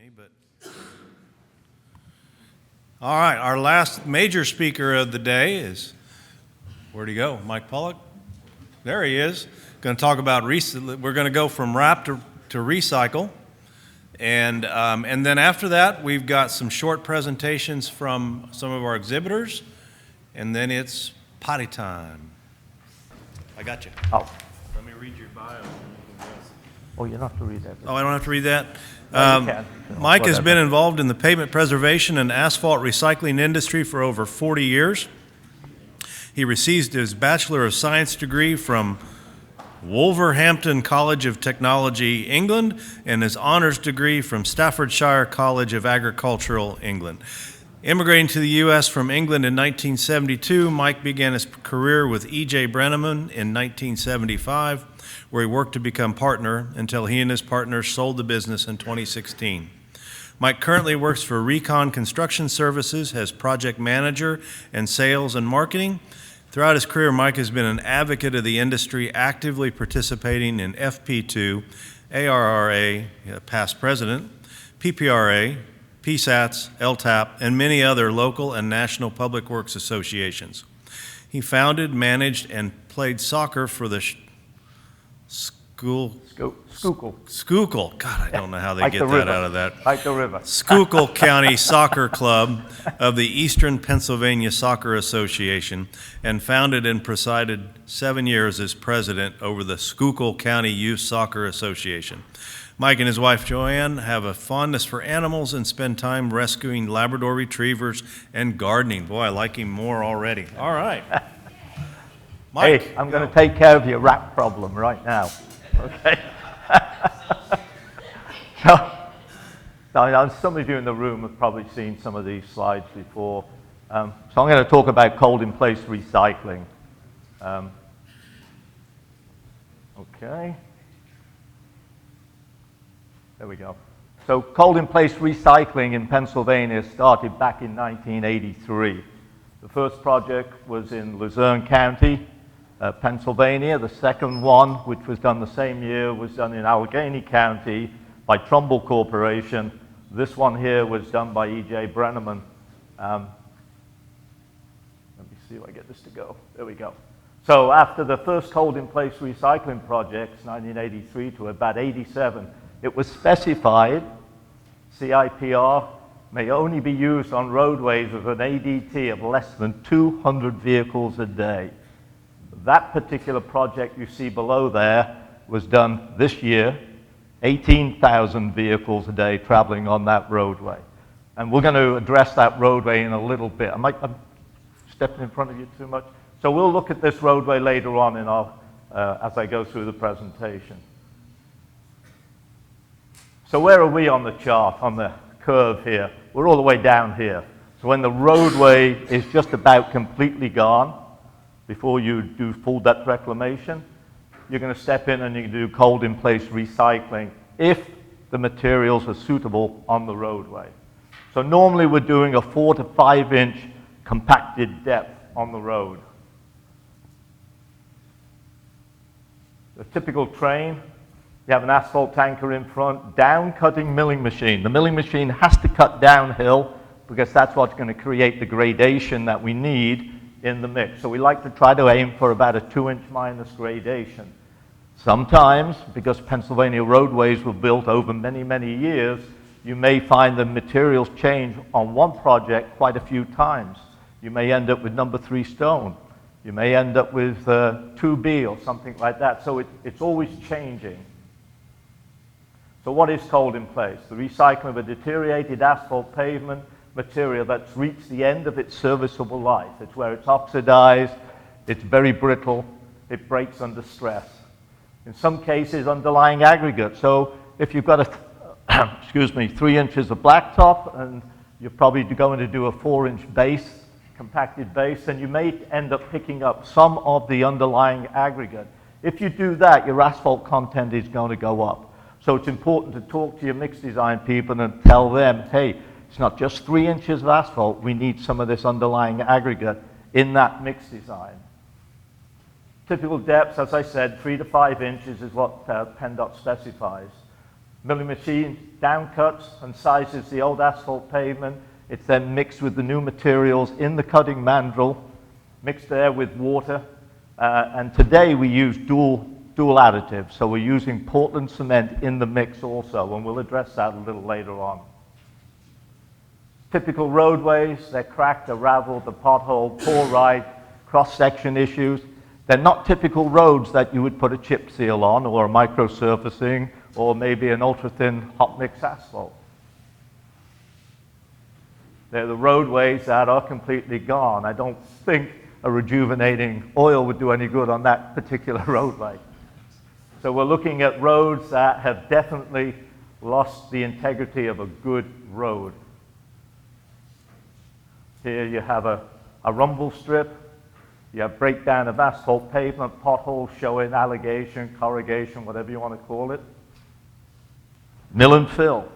me, but all right, our last major speaker of the day is, where'd he go? Mike Pollock? There he is. Going to talk about, we're going to go from wrap to recycle. And then after that, we've got some short presentations from some of our exhibitors, and then it's potty time. I got you. Oh. Let me read your bio. Oh, you don't have to read that. Oh, I don't have to read that? No, you can. Mike has been involved in the pavement preservation and asphalt recycling industry for over 40 years. He received his Bachelor of Science degree from Wolverhampton College of Technology, England, and his honors degree from Staffordshire College of Agricultural, England. Immigrating to the U.S. from England in 1972, Mike began his career with E.J. Brenneman in 1975, where he worked to become partner until he and his partner sold the business in 2016. Mike currently works for Recon Construction Services as project manager and sales and marketing. Throughout his career, Mike has been an advocate of the industry, actively participating in FP2, ARRA, past president, PPRA, PSATs, LTAP, and many other local and national public works associations. He founded, managed, and played soccer for the Schuylkill. God, I don't know how they like get the that river. out of that. Like the river. Schuylkill County Soccer Club of the Eastern Pennsylvania Soccer Association, and founded and presided 7 years as president over the Schuylkill County Youth Soccer Association. Mike and his wife Joanne have a fondness for animals and spend time rescuing Labrador retrievers and gardening. Boy, I like him more already. All right. Mike. Hey, I'm going to take care of your rat problem right now. Okay. Now, some of you in the room have probably seen some of these slides before. So I'm going to talk about cold-in-place recycling. Okay. There we go. So cold-in-place recycling in Pennsylvania started back in 1983. The first project was in Luzerne County, Pennsylvania. The second one, which was done the same year, was done in Allegheny County by Trumbull Corporation. This one here was done by E.J. Brenneman. Let me see if I get this to go. There we go. So after the first cold-in-place recycling projects, 1983 to about 87, it was specified CIPR may only be used on roadways with an ADT of less than 200 vehicles a day. That particular project you see below there was done this year, 18,000 vehicles a day traveling on that roadway. And we're going to address that roadway in a little bit. I'm stepping in front of you too much. So we'll look at this roadway later on in our, as I go through the presentation. So where are we on the chart, on the curve here? We're all the way down here. So when the roadway is just about completely gone, before you do full depth reclamation, you're going to step in and you can do cold-in-place recycling if the materials are suitable on the roadway. So normally we're doing a 4 to 5 inch compacted depth on the road. The typical train, you have an asphalt tanker in front, down-cutting milling machine. The milling machine has to cut downhill because that's what's going to create the gradation that we need in the mix. So we like to try to aim for about a 2-inch minus gradation. Sometimes, because Pennsylvania roadways were built over many, many years, you may find the materials change on one project quite a few times. You may end up with number 3 stone. You may end up with 2B or something like that. So it's always changing. So what is cold-in-place? The recycling of a deteriorated asphalt pavement material that's reached the end of its serviceable life. It's where it's oxidized, it's very brittle, it breaks under stress. In some cases, underlying aggregate. So if you've got a, 3 inches of blacktop and you're probably going to do a 4-inch base, compacted base, then you may end up picking up some of the underlying aggregate. If you do that, your asphalt content is going to go up. So it's important to talk to your mix design people and tell them, hey, it's not just 3 inches of asphalt, we need some of this underlying aggregate in that mix design. Typical depths, as I said, 3 to 5 inches is what PennDOT specifies. Milling machine down cuts and sizes the old asphalt pavement. It's then mixed with the new materials in the cutting mandrel, mixed there with water. And today we use dual additives. So we're using Portland cement in the mix also, and we'll address that a little later on. Typical roadways, they're cracked, they're raveled, the pothole, poor ride, cross-section issues. They're not typical roads that you would put a chip seal on or a micro-surfacing or maybe an ultra-thin hot mix asphalt. They're the roadways that are completely gone. I don't think a rejuvenating oil would do any good on that particular roadway. So we're looking at roads that have definitely lost the integrity of a good road. Here you have a rumble strip. You have breakdown of asphalt pavement, potholes showing alligation, corrugation, whatever you want to call it. Mill and fill.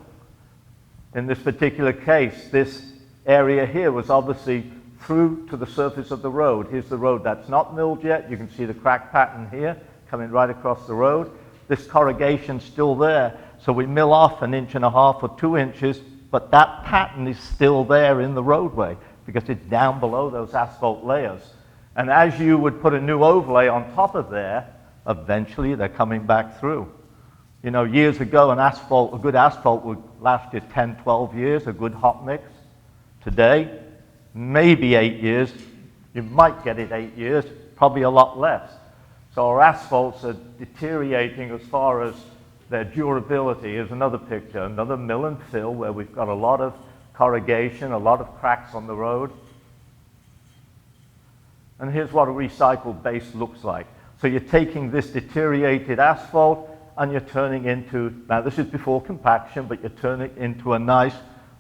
In this particular case, this area here was obviously through to the surface of the road. Here's the road that's not milled yet. You can see the crack pattern here coming right across the road. This corrugation's still there. So we mill off 1.5 inches or 2 inches, but that pattern is still there in the roadway because it's down below those asphalt layers. And as you would put a new overlay on top of there, eventually they're coming back through. You know, years ago, a good asphalt would last you 10, 12 years, a good hot mix. Today, maybe 8 years. You might get it 8 years, probably a lot less. So our asphalts are deteriorating as far as their durability. Here's another picture, another mill and fill where we've got a lot of corrugation, a lot of cracks on the road. And here's what a recycled base looks like. So you're taking this deteriorated asphalt and you're turning into, now this is before compaction, but you're turning it into a nice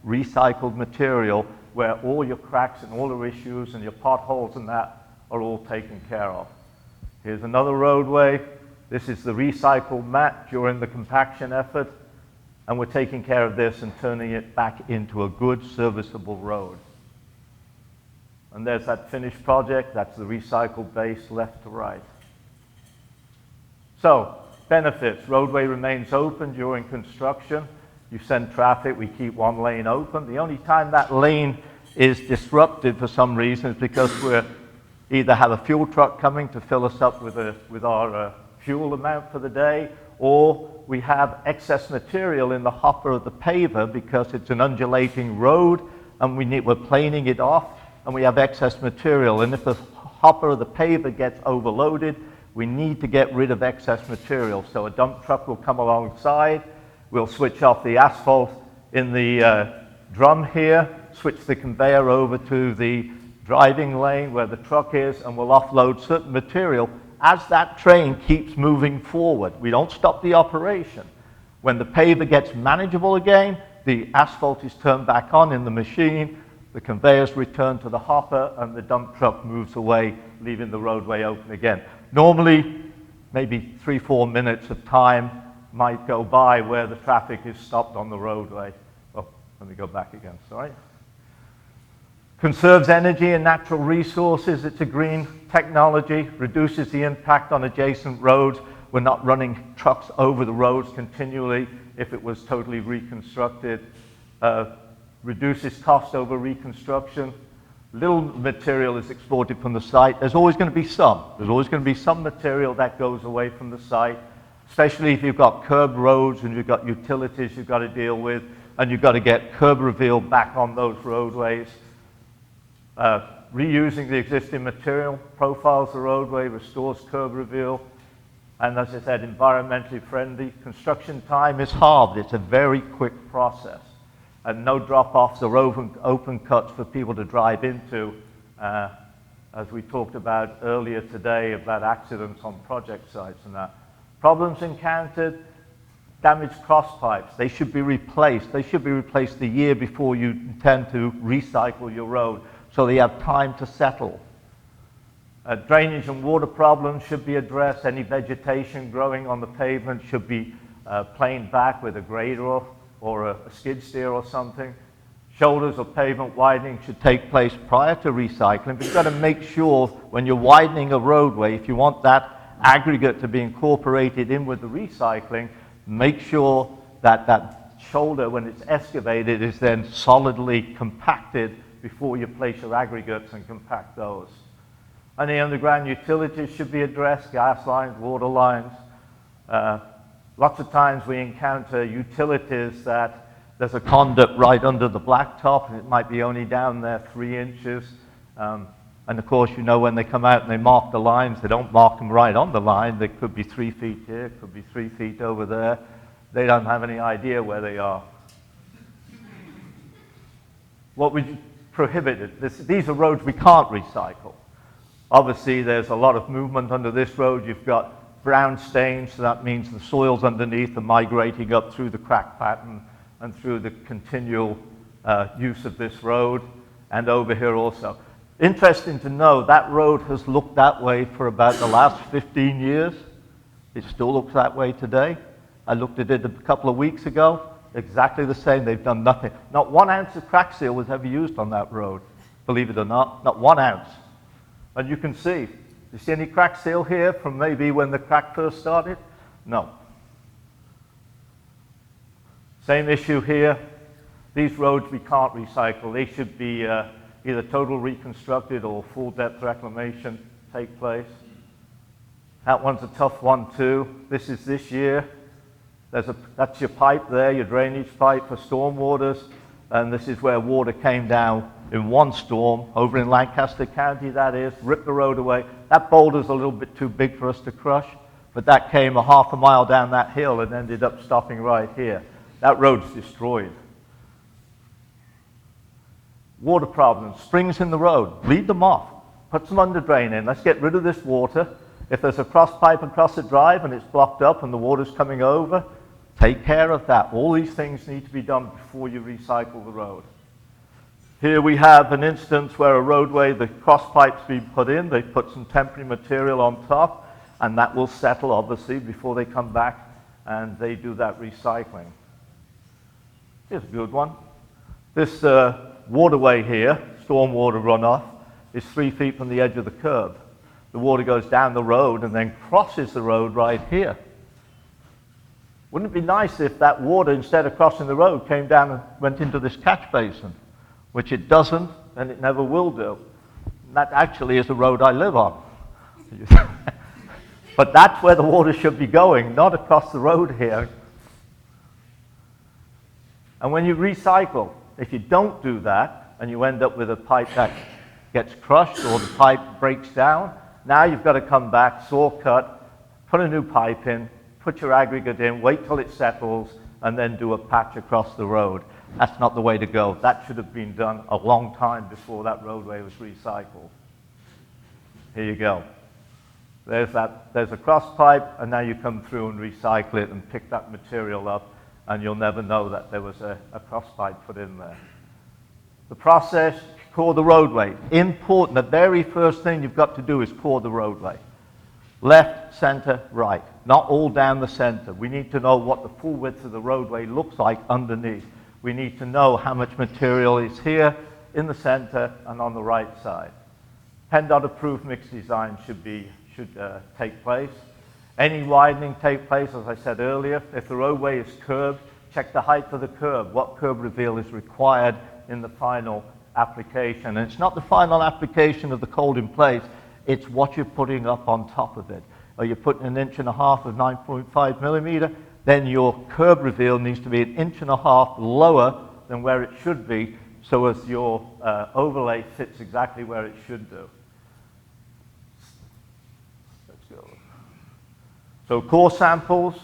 recycled material where all your cracks and all your issues and your potholes and that are all taken care of. Here's another roadway. This is the recycled mat during the compaction effort, and we're taking care of this and turning it back into a good serviceable road. And there's that finished project. That's the recycled base left to right. So, benefits. Roadway remains open during construction. You send traffic, we keep one lane open. The only time that lane is disrupted for some reason is because we either have a fuel truck coming to fill us up with our fuel amount for the day, or we have excess material in the hopper of the paver because it's an undulating road and we're planing it off and we have excess material. And if the hopper of the paver gets overloaded, we need to get rid of excess material. So a dump truck will come alongside. We'll switch off the asphalt in the drum here, switch the conveyor over to the driving lane where the truck is, and we'll offload certain material as that train keeps moving forward. We don't stop the operation. When the paver gets manageable again, the asphalt is turned back on in the machine, the conveyors return to the hopper, and the dump truck moves away, leaving the roadway open again. Normally, maybe 3-4 minutes of time might go by where the traffic is stopped on the roadway. Oh, let me go back again, sorry. Conserves energy and natural resources. It's a green technology, reduces the impact on adjacent roads. We're not running trucks over the roads continually if it was totally reconstructed. Reduces cost over reconstruction. Little material is exported from the site. There's always going to be some. There's always going to be some material that goes away from the site, especially if you've got curb roads and you've got utilities you've got to deal with, and you've got to get curb reveal back on those roadways. Reusing the existing material profiles the roadway, restores curb reveal, and as I said, environmentally friendly. Construction time is halved. It's a very quick process, and no drop-offs or open cuts for people to drive into, as we talked about earlier today about accidents on project sites and that. Problems encountered, damaged cross pipes. They should be replaced. They should be replaced the year before you intend to recycle your road, so they have time to settle. Drainage and water problems should be addressed. Any vegetation growing on the pavement should be planed back with a grader or a skid steer or something. Shoulders of pavement widening should take place prior to recycling, but you've got to make sure when you're widening a roadway, if you want that aggregate to be incorporated in with the recycling, make sure that shoulder, when it's excavated, is then solidly compacted before you place your aggregates and compact those. Any underground utilities should be addressed, gas lines, water lines. Lots of times we encounter utilities that there's a conduit right under the blacktop, and it might be only down there 3 inches. And of course, you know, when they come out and they mark the lines, they don't mark them right on the line. They could be 3 feet here, could be 3 feet over there. They don't have any idea where they are. What we prohibited, these are roads we can't recycle. Obviously, there's a lot of movement under this road. You've got brown stains, so that means the soils underneath are migrating up through the crack pattern and through the continual use of this road, and over here also. Interesting to know, that road has looked that way for about the last 15 years. It still looks that way today. I looked at it a couple of weeks ago, exactly the same. They've done nothing. Not 1 ounce of crack seal was ever used on that road, believe it or not 1 ounce. And you can see, you see any crack seal here from maybe when the crack first started? No. Same issue here. These roads we can't recycle. They should be either total reconstructed or full depth reclamation take place. That one's a tough one too. This is this year. That's your pipe there, your drainage pipe for storm waters. And this is where water came down in one storm, over in Lancaster County that is, ripped the road away. That boulder's a little bit too big for us to crush, but that came a half a mile down that hill and ended up stopping right here. That road's destroyed. Water problems, springs in the road, bleed them off, put some under drain in, let's get rid of this water. If there's a cross pipe across the drive and it's blocked up and the water's coming over, take care of that. All these things need to be done before you recycle the road. Here we have an instance where a roadway, the cross pipe's been put in, they put some temporary material on top, and that will settle obviously before they come back and they do that recycling. Here's a good one. This waterway here, stormwater runoff, is 3 feet from the edge of the curb. The water goes down the road and then crosses the road right here. Wouldn't it be nice if that water, instead of crossing the road, came down and went into this catch basin, which it doesn't and it never will do. And that actually is the road I live on. But that's where the water should be going, not across the road here. And when you recycle, if you don't do that and you end up with a pipe that gets crushed or the pipe breaks down, now you've got to come back, saw cut, put a new pipe in, put your aggregate in, wait till it settles, and then do a patch across the road. That's not the way to go. That should have been done a long time before that roadway was recycled. Here you go. There's a cross pipe, and now you come through and recycle it and pick that material up, and you'll never know that there was a cross pipe put in there. The process, core the roadway. Important, the very first thing you've got to do is core the roadway. Left, center, right. Not all down the center. We need to know what the full width of the roadway looks like underneath. We need to know how much material is here, in the center, and on the right side. PennDOT approved mixed design should take place. Any widening take place, as I said earlier. If the roadway is curbed, check the height of the curb. What curb reveal is required in the final application. And it's not the final application of the cold in place, it's what you're putting up on top of it. Are you putting 1.5 inches of 9.5 millimeter? Then your curb reveal needs to be 1.5 inches lower than where it should be, so as your overlay fits exactly where it should do. Let's go. So core samples.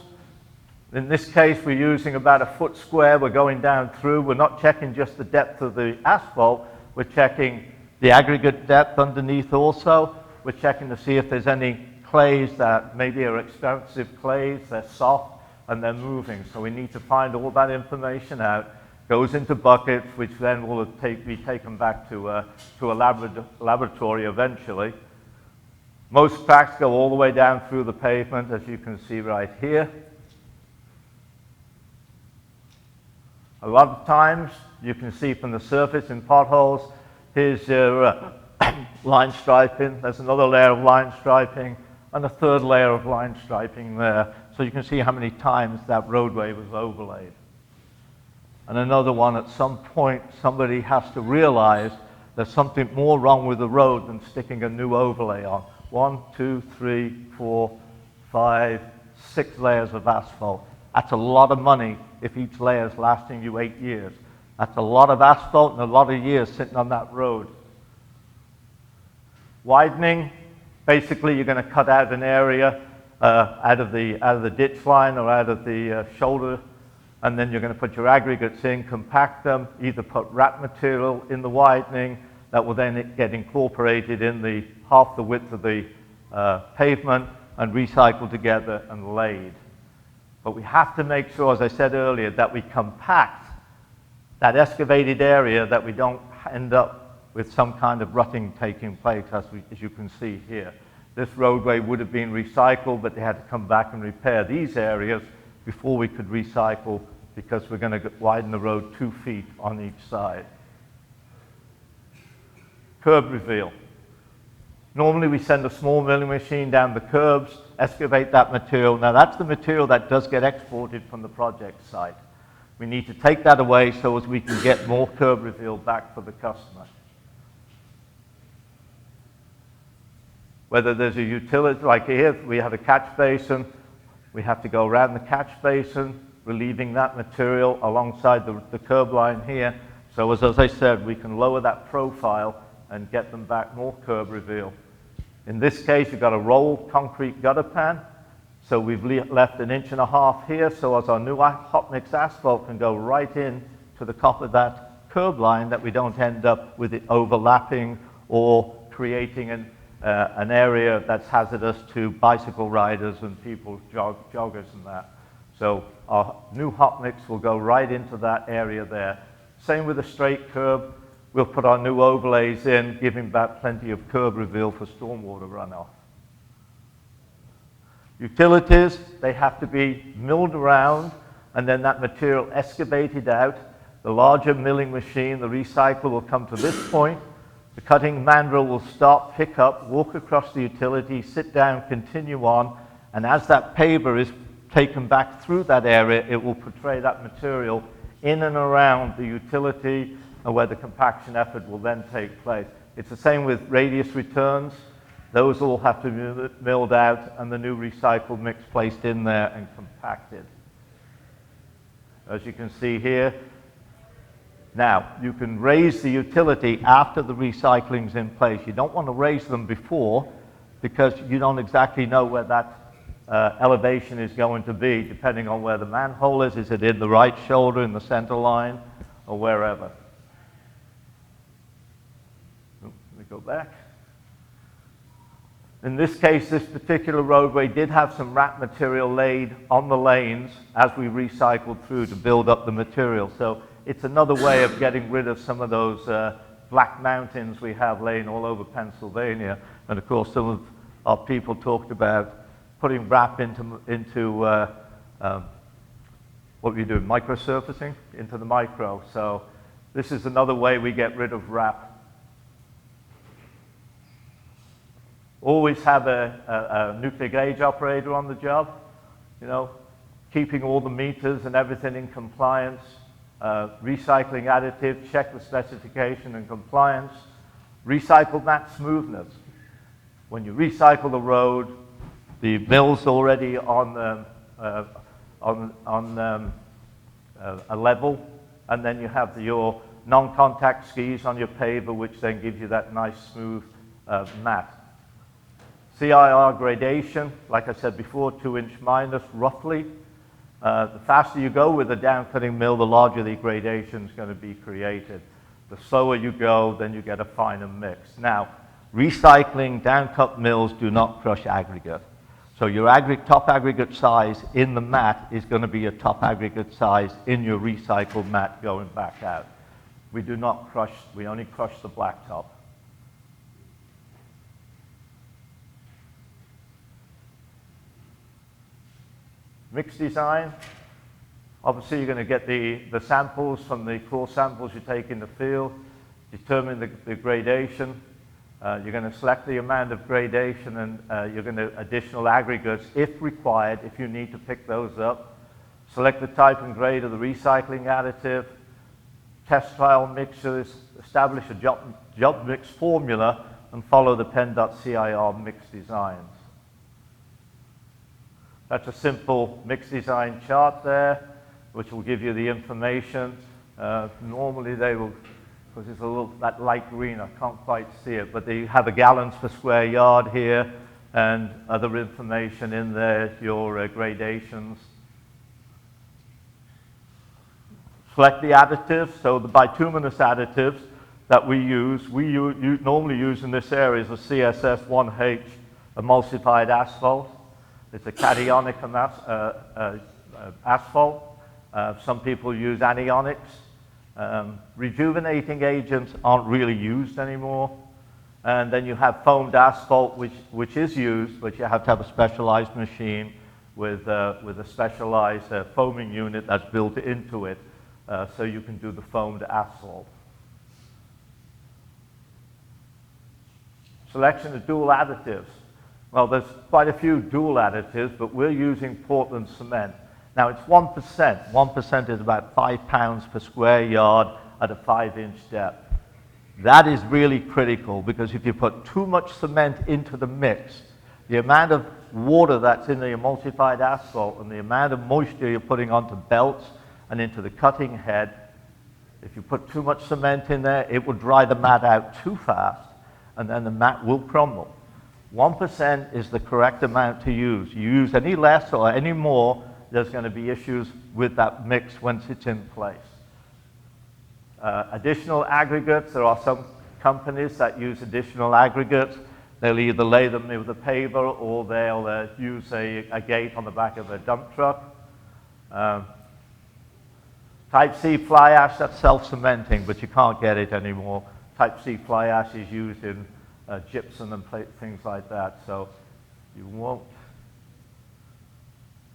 In this case, we're using about 1 foot square. We're going down through. We're not checking just the depth of the asphalt. We're checking the aggregate depth underneath also. We're checking to see if there's any clays that maybe are expensive clays. They're soft and they're moving. So we need to find all that information out. Goes into buckets, which then will be taken back to a laboratory eventually. Most cracks go all the way down through the pavement, as you can see right here. A lot of times, you can see from the surface in potholes, here's your line striping. There's another layer of line striping. and a third layer of line striping there. So you can see how many times that roadway was overlaid. And another one, at some point, somebody has to realize there's something more wrong with the road than sticking a new overlay on. 1, 2, 3, 4, 5, 6 layers of asphalt. That's a lot of money if each layer is lasting you 8 years. That's a lot of asphalt and a lot of years sitting on that road. Widening, basically you're going to cut out an area out of the ditch line or out of the shoulder, and then you're going to put your aggregates in, compact them, either put wrap material in the widening that will then get incorporated in the half the width of the pavement and recycled together and laid. But we have to make sure, as I said earlier, that we compact that excavated area, that we don't end up with some kind of rutting taking place, as you can see here. This roadway would have been recycled, but they had to come back and repair these areas before we could recycle, because we're going to widen the road 2 feet on each side. Curb reveal. Normally we send a small milling machine down the curbs, excavate that material. Now that's the material that does get exported from the project site. We need to take that away so as we can get more curb reveal back for the customer. Whether there's a utility, like here, we have a catch basin, we have to go around the catch basin, relieving that material alongside the curb line here. So as I said, we can lower that profile and get them back more curb reveal. In this case, you've got a rolled concrete gutter pan. So we've left 1.5 inches here, so as our new hot mix asphalt can go right in to the top of that curb line, that we don't end up with it overlapping or creating an area that's hazardous to bicycle riders and people, joggers and that. So our new hot mix will go right into that area there. Same with a straight curb. We'll put our new overlays in, giving back plenty of curb reveal for stormwater runoff. Utilities, they have to be milled around and then that material excavated out. The larger milling machine, the recycler, will come to this point. The cutting mandrel will stop, pick up, walk across the utility, sit down, continue on, and as that paver is taken back through that area, it will portray that material in and around the utility and where the compaction effort will then take place. It's the same with radius returns. Those all have to be milled out and the new recycled mix placed in there and compacted. As you can see here, now you can raise the utility after the recycling's in place. You don't want to raise them before, because you don't exactly know where that elevation is going to be, depending on where the manhole is. Is it in the right shoulder, in the center line, or wherever? Let me go back. In this case, this particular roadway did have some wrap material laid on the lanes as we recycled through to build up the material. So it's another way of getting rid of some of those black mountains we have laying all over Pennsylvania. And of course, some of our people talked about putting wrap into what we do, microsurfacing into the micro. So this is another way we get rid of wrap. Always have a nuclear gauge operator on the job, you know, keeping all the meters and everything in compliance, recycling additive, check the specification and compliance, recycle mat smoothness. When you recycle the road, the mill's already on a level, and then you have your non-contact skis on your paver, which then gives you that nice smooth mat. CIR gradation, like I said before, 2-inch minus roughly. The faster you go with a down-cutting mill, the larger the gradation is going to be created. The slower you go, then you get a finer mix. Now, recycling down-cut mills do not crush aggregate. So your top aggregate size in the mat is going to be a top aggregate size in your recycled mat going back out. We do not crush, we only crush the blacktop. Mix design, obviously you're going to get the samples from the core samples you take in the field, determine the gradation. You're going to select the amount of gradation, and you're going to additional aggregates if required, if you need to pick those up. Select the type and grade of the recycling additive. Test trial mixers. Establish a job mix formula and follow the PEN.CIR mix designs. That's a simple mix design chart there, which will give you the information. Normally they will, because it's a little, that light green, I can't quite see it, but they have a gallons per square yard here and other information in there, your gradations. Select the additives. So the bituminous additives that we normally use in this area is a CSS1H emulsified asphalt. It's a cationic asphalt. Some people use anionics. Rejuvenating agents aren't really used anymore. And then you have foamed asphalt, which is used, but you have to have a specialized machine with a specialized foaming unit that's built into it, so you can do the foamed asphalt. Selection of dual additives. Well, there's quite a few dual additives, but we're using Portland cement. Now, it's 1%. 1% is about 5 pounds per square yard at a 5-inch depth. That is really critical, because if you put too much cement into the mix, the amount of water that's in the emulsified asphalt and the amount of moisture you're putting onto belts and into the cutting head, if you put too much cement in there, it will dry the mat out too fast, and then the mat will crumble. 1% is the correct amount to use. You use any less or any more, there's going to be issues with that mix once it's in place. Additional aggregates. There are some companies that use additional aggregates. They'll either lay them with a paver, or they'll use a gate on the back of a dump truck. Type C fly ash, that's self-cementing, but you can't get it anymore. Type C fly ash is used in gypsum and things like that, so you won't.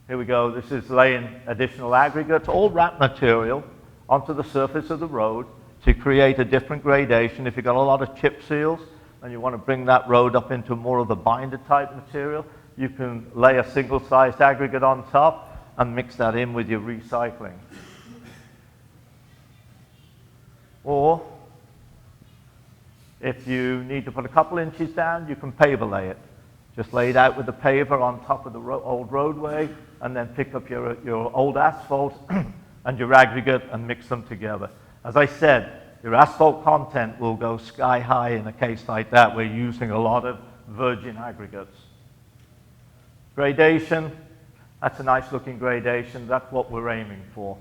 Here we go. This is laying additional aggregates, all wrap material, onto the surface of the road to create a different gradation. If you've got a lot of chip seals and you want to bring that road up into more of the binder type material, you can lay a single-sized aggregate on top and mix that in with your recycling. Or if you need to put a couple inches down, you can paver lay it. Just lay it out with the paver on top of the old roadway, and then pick up your old asphalt and your aggregate and mix them together. As I said, your asphalt content will go sky high in a case like that. We're using a lot of virgin aggregates. Gradation, that's a nice looking gradation. That's what we're aiming for.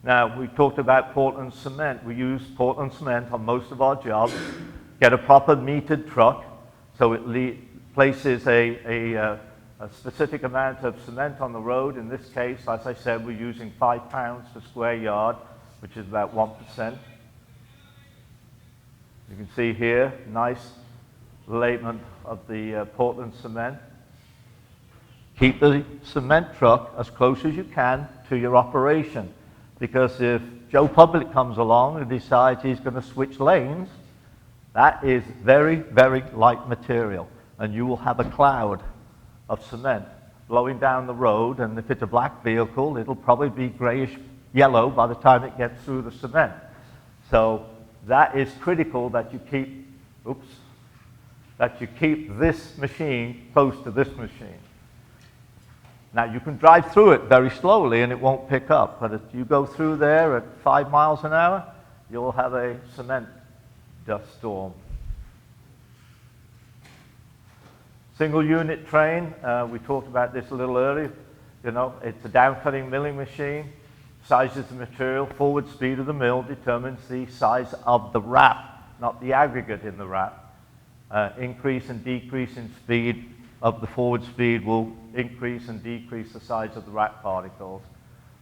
Now, we talked about Portland cement. We use Portland cement on most of our jobs. Get a proper metered truck, so it places a specific amount of cement on the road. In this case, as I said, we're using 5 pounds per square yard, which is about 1%. You can see here, nice layment of the Portland cement. Keep the cement truck as close as you can to your operation, because if Joe Public comes along and decides he's going to switch lanes, that is very, very light material, and you will have a cloud of cement blowing down the road, and if it's a black vehicle, it'll probably be grayish yellow by the time it gets through the cement. So that is critical that you keep this machine close to this machine. Now, you can drive through it very slowly and it won't pick up, but if you go through there at 5 miles an hour, you'll have a cement dust storm. Single unit train, we talked about this a little earlier. You know, it's a down-cutting milling machine. Size of the material, forward speed of the mill determines the size of the wrap, not the aggregate in the wrap. Increase and decrease in speed of the forward speed will increase and decrease the size of the wrap particles.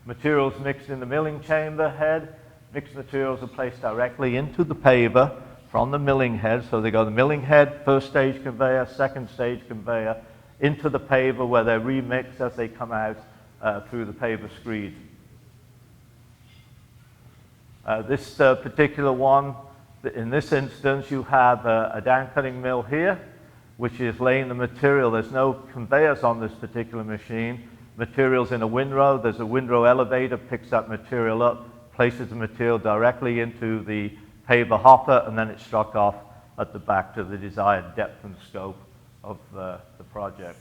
Materials mixed in the milling chamber head. Mixed materials are placed directly into the paver from the milling head. So they go the milling head, first stage conveyor, second stage conveyor, into the paver where they're remixed as they come out through the paver screed. This particular one In this instance, you have a down cutting mill here, which is laying the material. There's no conveyors on this particular machine. Material's in a windrow. There's a windrow elevator, picks that material up, places the material directly into the paver hopper, and then it's struck off at the back to the desired depth and scope of the project.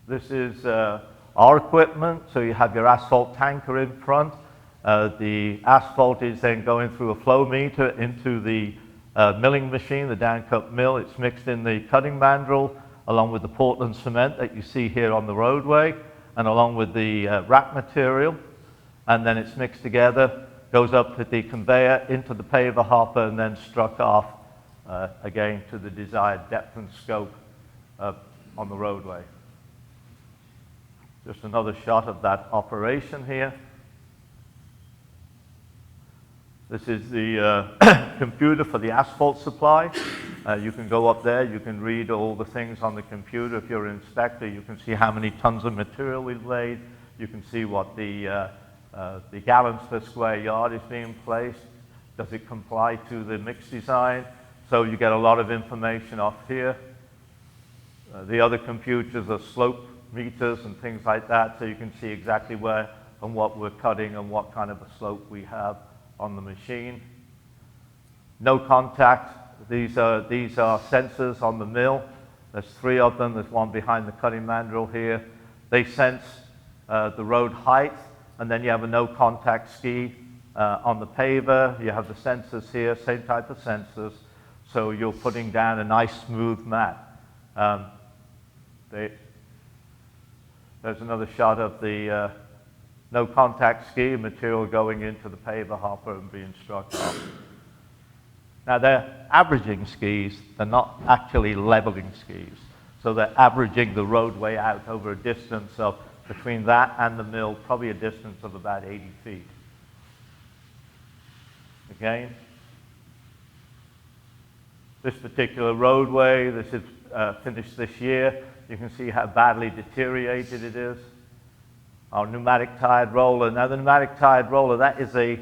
This is our equipment. So you have your asphalt tanker in front. The asphalt is then going through a flow meter into the milling machine, the down cut mill. It's mixed in the cutting mandrel along with the Portland cement that you see here on the roadway and along with the wrap material. And then it's mixed together, goes up to the conveyor into the paver hopper and then struck off again to the desired depth and scope on the roadway. Just another shot of that operation here. This is the computer for the asphalt supply. You can go up there, you can read all the things on the computer. If you're an inspector, you can see how many tons of material we've laid. You can see what the gallons per square yard is being placed. Does it comply to the mix design? So you get a lot of information off here. The other computers are slope meters and things like that, so you can see exactly where and what we're cutting and what kind of a slope we have on the machine. No contact. These are sensors on the mill. There's 3 of them. There's one behind the cutting mandrel here. They sense the road height, and then you have a no contact ski on the paver. You have the sensors here, same type of sensors. So you're putting down a nice smooth mat. There's another shot of the no contact ski material going into the paver hopper and being struck off. Now they're averaging skis, they're not actually leveling skis. So they're averaging the roadway out over a distance of between that and the mill, probably a distance of about 80 feet. Again, this particular roadway, this is finished this year. You can see how badly deteriorated it is. Our pneumatic tired roller. Now the pneumatic tired roller, that is a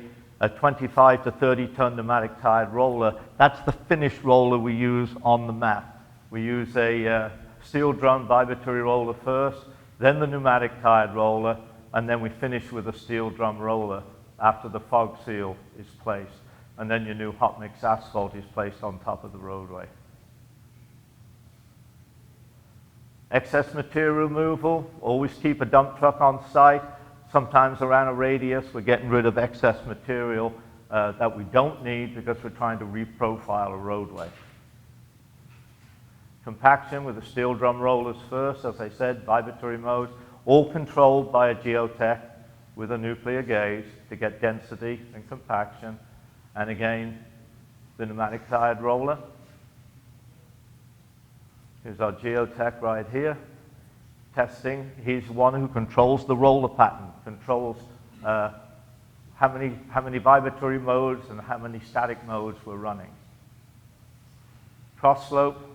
25 to 30 ton pneumatic tired roller. That's the finished roller we use on the map. We use a steel drum vibratory roller first, then the pneumatic tired roller, and then we finish with a steel drum roller after the fog seal is placed. And then your new hot mix asphalt is placed on top of the roadway. Excess material removal, always keep a dump truck on site. Sometimes around a radius, we're getting rid of excess material that we don't need because we're trying to reprofile a roadway. Compaction with the steel drum rollers first, as I said, vibratory mode, all controlled by a geotech with a nuclear gauge to get density and compaction. And again, the pneumatic tired roller. Here's our geotech right here, testing. He's one who controls the roller pattern, controls how many vibratory modes and how many static modes we're running. Cross slope.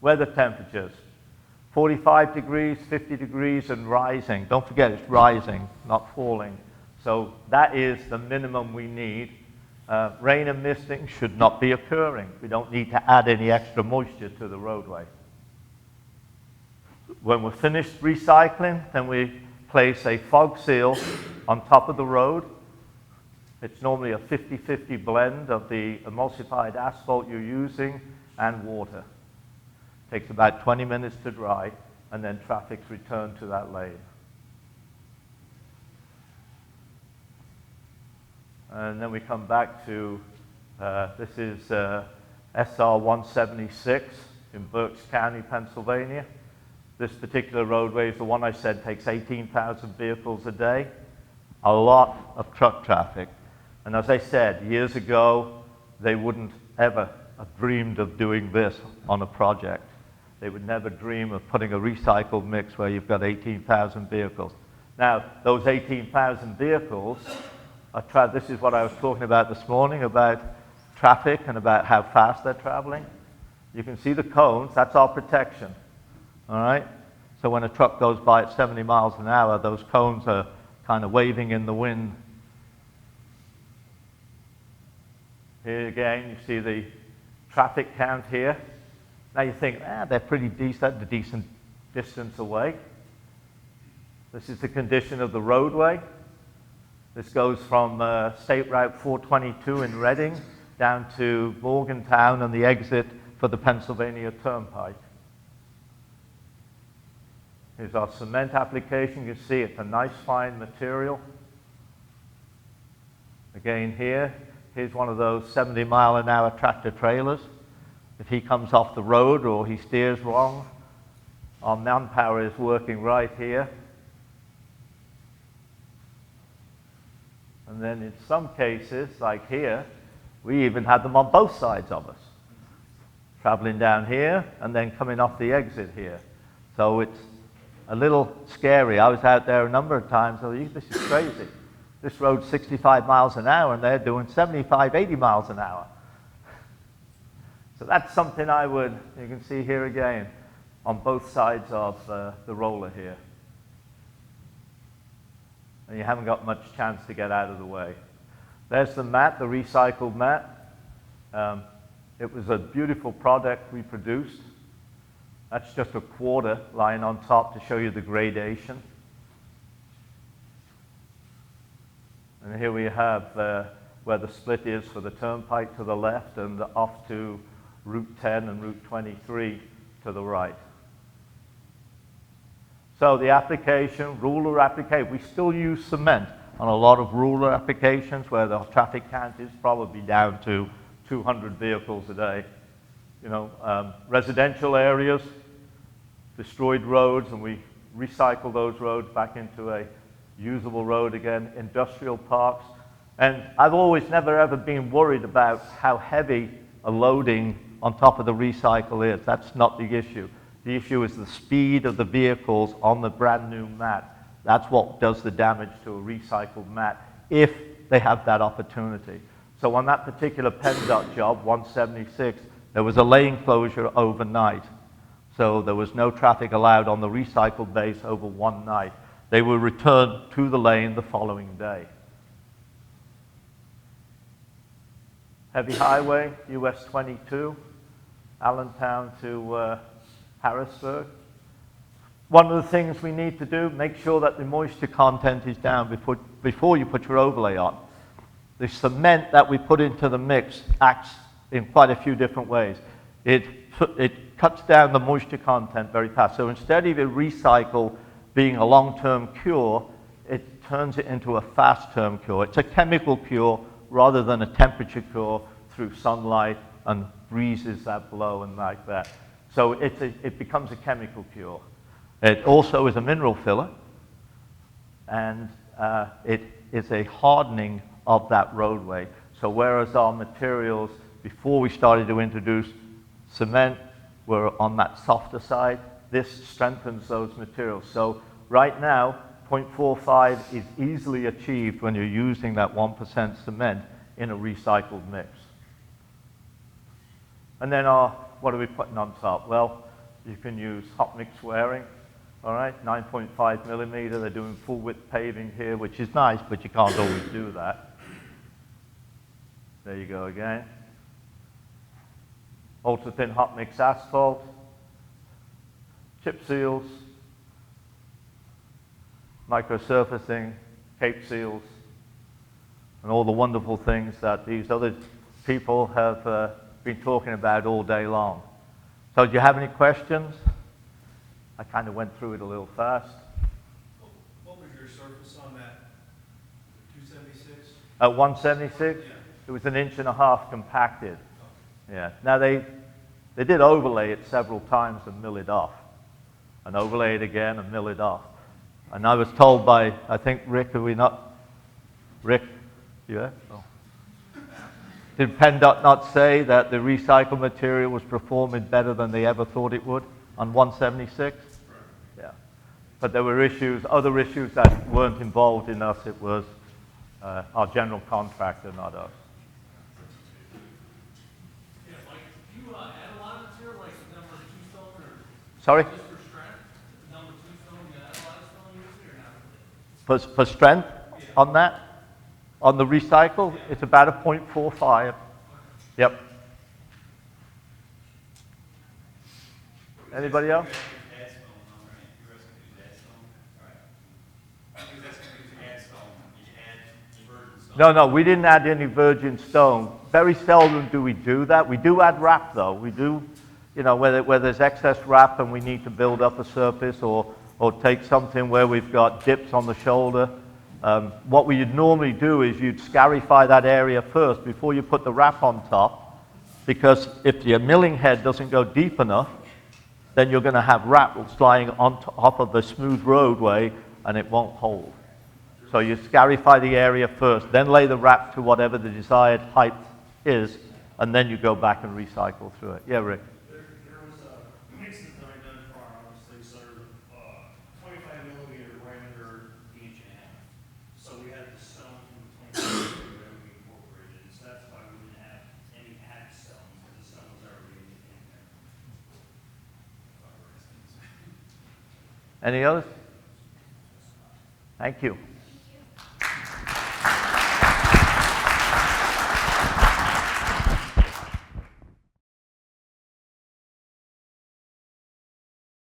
Weather temperatures, 45 degrees, 50 degrees, and rising. Don't forget it's rising, not falling. So that is the minimum we need. Rain and misting should not be occurring. We don't need to add any extra moisture to the roadway. When we're finished recycling, then we place a fog seal on top of the road. It's normally a 50-50 blend of the emulsified asphalt you're using and water. Takes about 20 minutes to dry, and then traffic's returned to that lane. And then we come back to, this is SR 176 in Berks County, Pennsylvania. This particular roadway is the one I said takes 18,000 vehicles a day. A lot of truck traffic. And as I said, years ago, they wouldn't ever have dreamed of doing this on a project. They would never dream of putting a recycled mix where you've got 18,000 vehicles. Now, those 18,000 vehicles, this is what I was talking about this morning, about traffic and about how fast they're traveling. You can see the cones, that's our protection, all right? So when a truck goes by at 70 miles an hour, those cones are kind of waving in the wind Here again, you see the traffic count here. Now you think, they're pretty decent, a decent distance away. This is the condition of the roadway. This goes from State Route 422 in Reading down to Morgantown and the exit for the Pennsylvania Turnpike. Here's our cement application. You can see it's a nice fine material. Again here's one of those 70-mile-an-hour tractor trailers. If he comes off the road or he steers wrong, our manpower is working right here. And then in some cases, like here, we even had them on both sides of us, traveling down here and then coming off the exit here. So it's a little scary. I was out there a number of times. I thought, this is crazy. This road's 65 miles an hour and they're doing 75, 80 miles an hour. So that's something you can see here again, on both sides of the roller here. And you haven't got much chance to get out of the way. There's the mat, the recycled mat. It was a beautiful product we produced. That's just a quarter lying on top to show you the gradation. And here we have where the split is for the turnpike to the left and off to Route 10 and Route 23 to the right. So the application, rural application, we still use cement on a lot of rural applications where the traffic count is probably down to 200 vehicles a day. You know, residential areas, destroyed roads, and we recycle those roads back into a usable road again, industrial parks. And I've always never ever been worried about how heavy a loading on top of the recycle is. That's not the issue. The issue is the speed of the vehicles on the brand new mat. That's what does the damage to a recycled mat if they have that opportunity. So on that particular PennDOT job, 176, there was a lane closure overnight. So there was no traffic allowed on the recycled base over one night. They were returned to the lane the following day. Heavy highway, US 22, Allentown to Harrisburg. One of the things we need to do, make sure that the moisture content is down before you put your overlay on. The cement that we put into the mix acts in quite a few different ways. It cuts down the moisture content very fast. So instead of a recycle being a long-term cure, it turns it into a fast-term cure. It's a chemical cure rather than a temperature cure through sunlight and breezes that blow and like that. So it becomes a chemical cure. It also is a mineral filler, and it is a hardening of that roadway. So whereas our materials, before we started to introduce cement, were on that softer side, this strengthens those materials. So right now, 0.45 is easily achieved when you're using that 1% cement in a recycled mix. And then what are we putting on top? Well, you can use hot mix wearing, all right, 9.5 millimeter. They're doing full width paving here, which is nice, but you can't always do that. There you go again. Ultra thin hot mix asphalt, chip seals, microsurfacing, cape seals, and all the wonderful things that these other people have been talking about all day long. So do you have any questions? I kind of went through it a little fast. What was your surface on that 276? At 176? Yeah. It was 1.5 inches compacted. Yeah. Now they did overlay it several times and mill it off. And overlay it again and mill it off. And I was told by, I think, Rick, are we not? Rick? Yeah? Oh. Did PennDOT not say that the recycled material was performing better than they ever thought it would on 176? Yeah. But there were issues, other issues that weren't involved in us. It was our general contractor, not us. Yeah, like, do you add a lot of material, like number 2 stone, or Sorry? just for strength? Number 2 stone, you add a lot of stone usually, or not? For strength on that? On the recycle, it's about a 0.45. Okay. Yep. Anybody else? No, we didn't add any virgin stone. Very seldom do we do that. We do add wrap though. We do, you know, where there's excess wrap and we need to build up a surface or take something where we've got dips on the shoulder. What we'd normally do is you'd scarify that area first before you put the wrap on top, because if your milling head doesn't go deep enough, then you're going to have wrap lying on top of the smooth roadway and it won't hold. So you scarify the area first, then lay the wrap to whatever the desired height is, and then you go back and recycle through it. Yeah, Rick? There was a mix design done for our obviously, so 25 millimeter diameter, inch and a half. So we had the stone from the 25 millimeter that we incorporated, so that's why we didn't have any added stone, because the stone was already in there. Any others? Thank you.